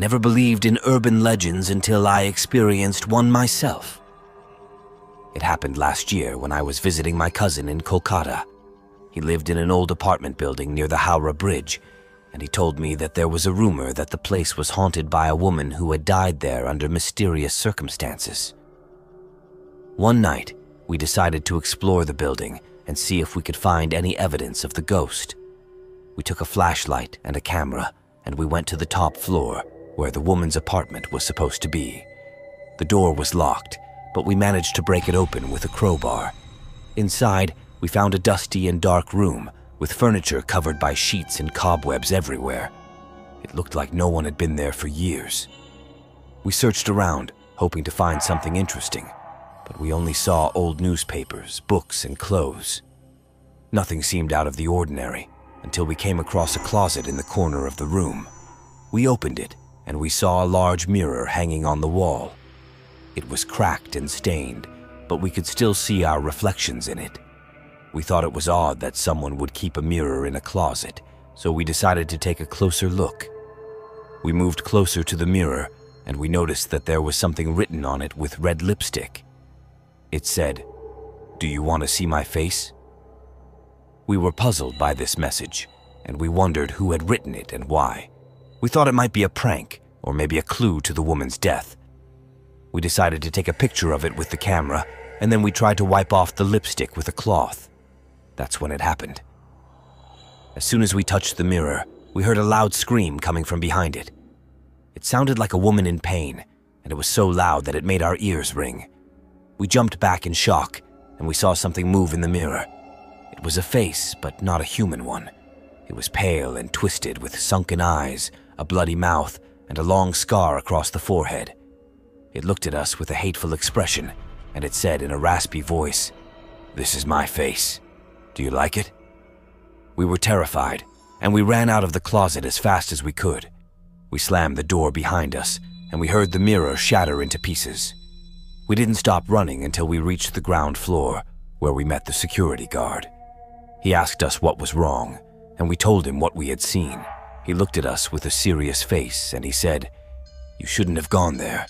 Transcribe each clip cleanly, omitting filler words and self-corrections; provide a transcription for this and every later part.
never believed in urban legends until I experienced one myself. It happened last year when I was visiting my cousin in Kolkata. He lived in an old apartment building near the Howrah Bridge, and he told me that there was a rumor that the place was haunted by a woman who had died there under mysterious circumstances. One night, we decided to explore the building and see if we could find any evidence of the ghost. We took a flashlight and a camera, and we went to the top floor, where the woman's apartment was supposed to be. The door was locked, but we managed to break it open with a crowbar. Inside, we found a dusty and dark room with furniture covered by sheets and cobwebs everywhere. It looked like no one had been there for years. We searched around, hoping to find something interesting, but we only saw old newspapers, books, and clothes. Nothing seemed out of the ordinary until we came across a closet in the corner of the room. We opened it, and we saw a large mirror hanging on the wall. It was cracked and stained, but we could still see our reflections in it. We thought it was odd that someone would keep a mirror in a closet, so we decided to take a closer look. We moved closer to the mirror, and we noticed that there was something written on it with red lipstick. It said, "Do you want to see my face?" We were puzzled by this message, and we wondered who had written it and why. We thought it might be a prank, or maybe a clue to the woman's death. We decided to take a picture of it with the camera, and then we tried to wipe off the lipstick with a cloth. That's when it happened. As soon as we touched the mirror, we heard a loud scream coming from behind it. It sounded like a woman in pain, and it was so loud that it made our ears ring. We jumped back in shock, and we saw something move in the mirror. It was a face, but not a human one. It was pale and twisted with sunken eyes, a bloody mouth, and a long scar across the forehead. It looked at us with a hateful expression, and it said in a raspy voice, "This is my face. Do you like it?" We were terrified, and we ran out of the closet as fast as we could. We slammed the door behind us, and we heard the mirror shatter into pieces. We didn't stop running until we reached the ground floor, where we met the security guard. He asked us what was wrong, and we told him what we had seen. He looked at us with a serious face, and he said, "You shouldn't have gone there.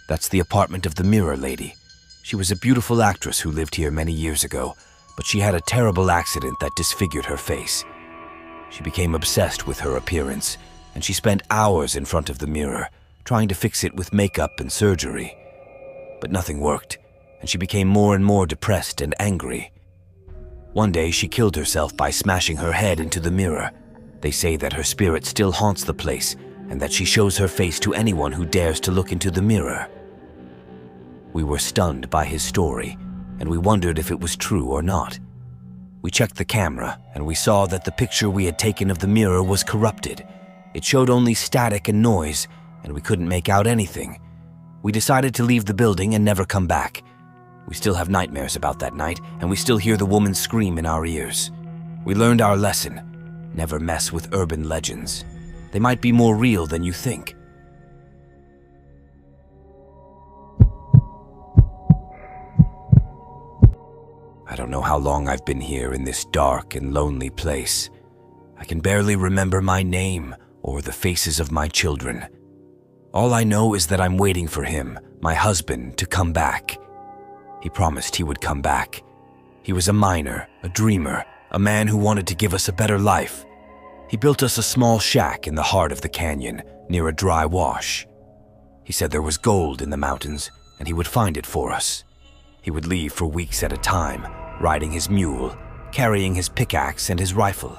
That's the apartment of the mirror lady. She was a beautiful actress who lived here many years ago, but she had a terrible accident that disfigured her face. She became obsessed with her appearance, and she spent hours in front of the mirror, trying to fix it with makeup and surgery. But nothing worked, and she became more and more depressed and angry. One day, she killed herself by smashing her head into the mirror. They say that her spirit still haunts the place, and that she shows her face to anyone who dares to look into the mirror." We were stunned by his story, and we wondered if it was true or not. We checked the camera, and we saw that the picture we had taken of the mirror was corrupted. It showed only static and noise, and we couldn't make out anything. We decided to leave the building and never come back. We still have nightmares about that night, and we still hear the woman scream in our ears. We learned our lesson: never mess with urban legends. They might be more real than you think. I don't know how long I've been here in this dark and lonely place. I can barely remember my name or the faces of my children. All I know is that I'm waiting for him, my husband, to come back. He promised he would come back. He was a miner, a dreamer, a man who wanted to give us a better life. He built us a small shack in the heart of the canyon, near a dry wash. He said there was gold in the mountains, and he would find it for us. He would leave for weeks at a time, riding his mule, carrying his pickaxe and his rifle.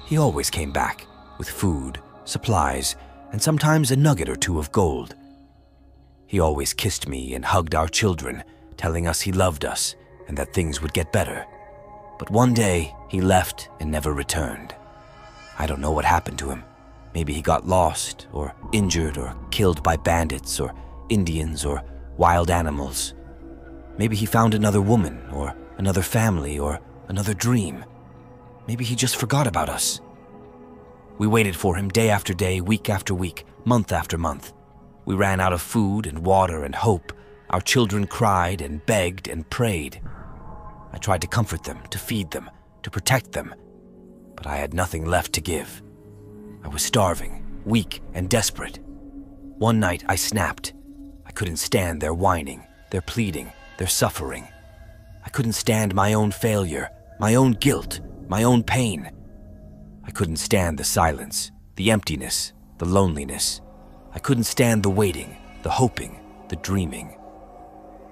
He always came back, with food, supplies, and sometimes a nugget or two of gold. He always kissed me and hugged our children, telling us he loved us and that things would get better. But one day, he left and never returned. I don't know what happened to him. Maybe he got lost, or injured, or killed by bandits, or Indians, or wild animals. Maybe he found another woman, or another family, or another dream. Maybe he just forgot about us. We waited for him day after day, week after week, month after month. We ran out of food and water and hope. Our children cried and begged and prayed. I tried to comfort them, to feed them, to protect them, but I had nothing left to give. I was starving, weak, and desperate. One night, I snapped. I couldn't stand their whining, their pleading, their suffering. I couldn't stand my own failure, my own guilt, my own pain. I couldn't stand the silence, the emptiness, the loneliness. I couldn't stand the waiting, the hoping, the dreaming.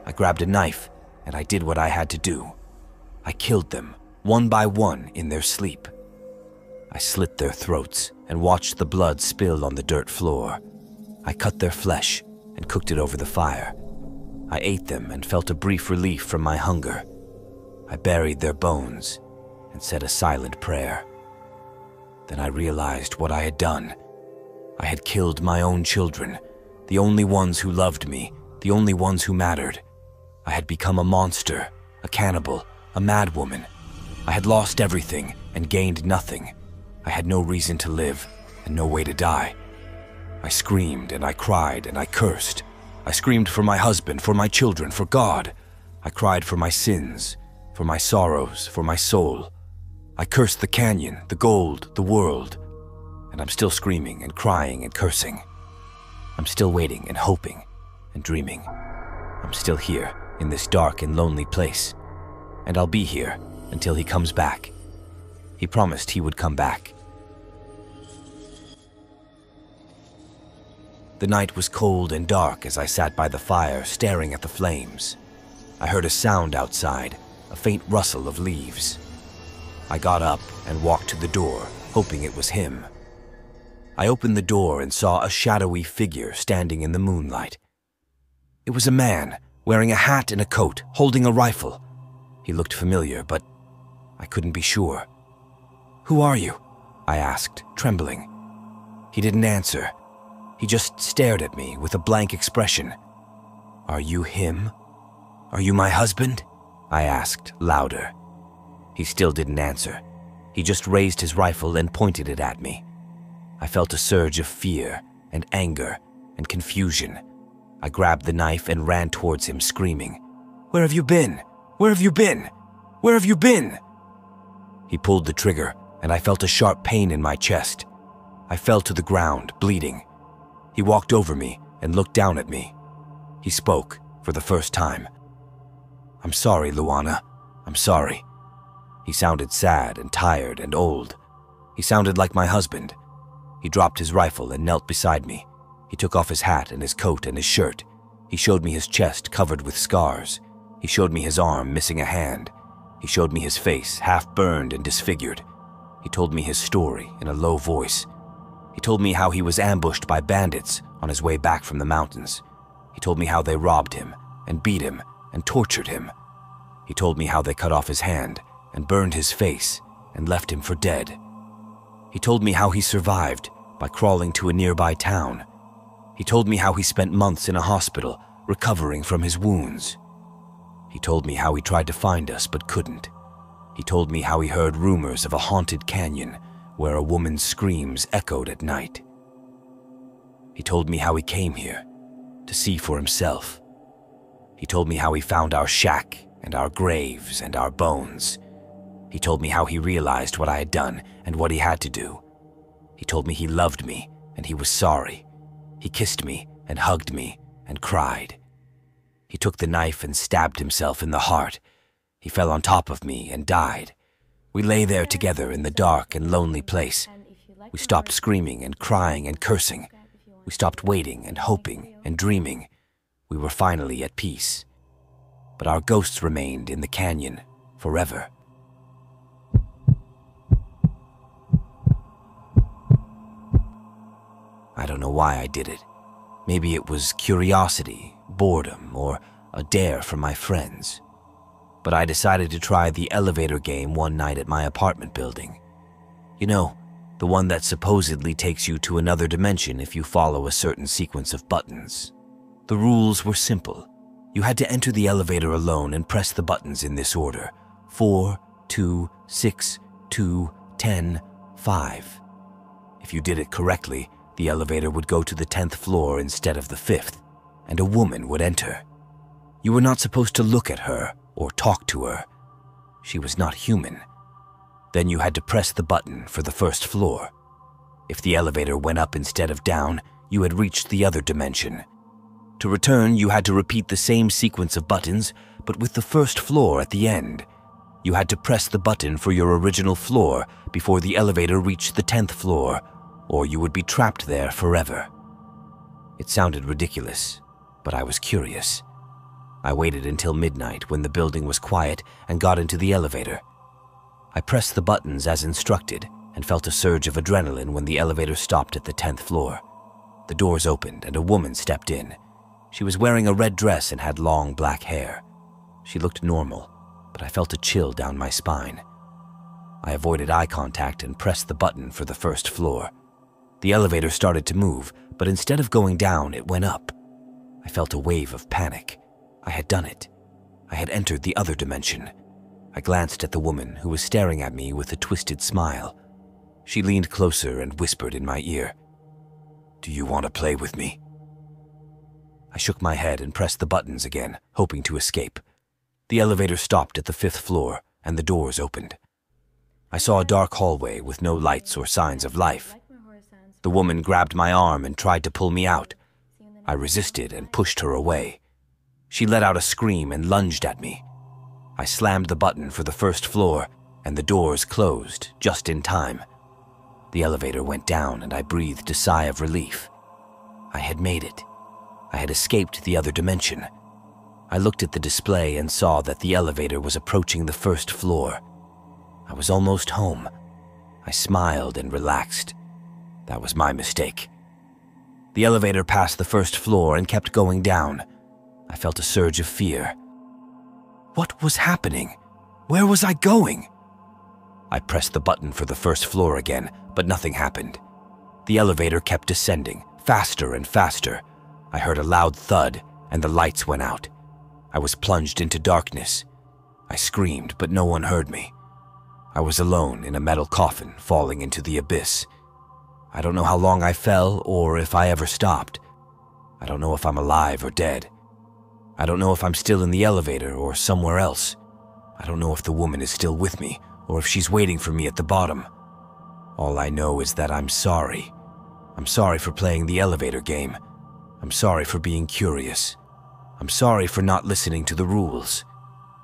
I grabbed a knife, and I did what I had to do. I killed them, one by one, in their sleep. I slit their throats and watched the blood spill on the dirt floor. I cut their flesh and cooked it over the fire. I ate them and felt a brief relief from my hunger. I buried their bones and said a silent prayer. Then I realized what I had done. I had killed my own children, the only ones who loved me, the only ones who mattered. I had become a monster, a cannibal, a madwoman. I had lost everything and gained nothing. I had no reason to live and no way to die. I screamed and I cried and I cursed. I screamed for my husband, for my children, for God. I cried for my sins, for my sorrows, for my soul. I cursed the canyon, the gold, the world. And I'm still screaming and crying and cursing. I'm still waiting and hoping and dreaming. I'm still here in this dark and lonely place. And I'll be here until he comes back. He promised he would come back. The night was cold and dark as I sat by the fire staring at the flames. I heard a sound outside, a faint rustle of leaves. I got up and walked to the door, hoping it was him. I opened the door and saw a shadowy figure standing in the moonlight. It was a man, wearing a hat and a coat, holding a rifle. He looked familiar, but I couldn't be sure. "Who are you?" I asked, trembling. He didn't answer. He just stared at me with a blank expression. "Are you him? Are you my husband?" I asked, louder. He still didn't answer. He just raised his rifle and pointed it at me. I felt a surge of fear and anger and confusion. I grabbed the knife and ran towards him, screaming, "Where have you been? Where have you been? Where have you been?" He pulled the trigger, and I felt a sharp pain in my chest. I fell to the ground, bleeding. He walked over me and looked down at me. He spoke for the first time. "I'm sorry, Luana. I'm sorry." He sounded sad and tired and old. He sounded like my husband. He dropped his rifle and knelt beside me. He took off his hat and his coat and his shirt. He showed me his chest covered with scars. He showed me his arm missing a hand. He showed me his face half burned and disfigured. He told me his story in a low voice. He told me how he was ambushed by bandits on his way back from the mountains. He told me how they robbed him and beat him and tortured him. He told me how they cut off his hand and burned his face and left him for dead. He told me how he survived by crawling to a nearby town. He told me how he spent months in a hospital recovering from his wounds. He told me how he tried to find us but couldn't. He told me how he heard rumors of a haunted canyon where a woman's screams echoed at night. He told me how he came here to see for himself. He told me how he found our shack and our graves and our bones. He told me how he realized what I had done and what he had to do. He told me he loved me and he was sorry. He kissed me and hugged me and cried. He took the knife and stabbed himself in the heart. He fell on top of me and died. We lay there together in the dark and lonely place. We stopped screaming and crying and cursing. We stopped waiting and hoping and dreaming. We were finally at peace. But our ghosts remained in the canyon forever. I don't know why I did it. Maybe it was curiosity, boredom, or a dare from my friends. But I decided to try the elevator game one night at my apartment building. You know, the one that supposedly takes you to another dimension if you follow a certain sequence of buttons. The rules were simple. You had to enter the elevator alone and press the buttons in this order: 4, 2, 6, 2, 10, 5. If you did it correctly, the elevator would go to the 10th floor instead of the 5th, and a woman would enter. You were not supposed to look at her or talk to her. She was not human. Then you had to press the button for the 1st floor. If the elevator went up instead of down, you had reached the other dimension. To return, you had to repeat the same sequence of buttons, but with the first floor at the end. You had to press the button for your original floor before the elevator reached the 10th floor, or you would be trapped there forever. It sounded ridiculous, but I was curious. I waited until midnight when the building was quiet and got into the elevator. I pressed the buttons as instructed and felt a surge of adrenaline when the elevator stopped at the 10th floor. The doors opened and a woman stepped in. She was wearing a red dress and had long black hair. She looked normal, but I felt a chill down my spine. I avoided eye contact and pressed the button for the first floor. The elevator started to move, but instead of going down, it went up. I felt a wave of panic. I had done it. I had entered the other dimension. I glanced at the woman who was staring at me with a twisted smile. She leaned closer and whispered in my ear, "Do you want to play with me?" I shook my head and pressed the buttons again, hoping to escape. The elevator stopped at the 5th floor, and the doors opened. I saw a dark hallway with no lights or signs of life. The woman grabbed my arm and tried to pull me out. I resisted and pushed her away. She let out a scream and lunged at me. I slammed the button for the first floor, and the doors closed just in time. The elevator went down, and I breathed a sigh of relief. I had made it. I had escaped the other dimension. I looked at the display and saw that the elevator was approaching the 1st floor. I was almost home. I smiled and relaxed. That was my mistake. The elevator passed the 1st floor and kept going down. I felt a surge of fear. What was happening? Where was I going? I pressed the button for the 1st floor again, but nothing happened. The elevator kept descending, faster and faster. I heard a loud thud, and the lights went out. I was plunged into darkness. I screamed, but no one heard me. I was alone in a metal coffin falling into the abyss. I don't know how long I fell or if I ever stopped. I don't know if I'm alive or dead. I don't know if I'm still in the elevator or somewhere else. I don't know if the woman is still with me or if she's waiting for me at the bottom. All I know is that I'm sorry. I'm sorry for playing the elevator game. I'm sorry for being curious. I'm sorry for not listening to the rules.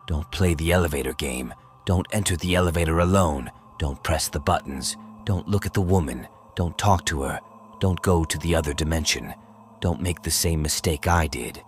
Don't play the elevator game. Don't enter the elevator alone. Don't press the buttons. Don't look at the woman. Don't talk to her. Don't go to the other dimension. Don't make the same mistake I did.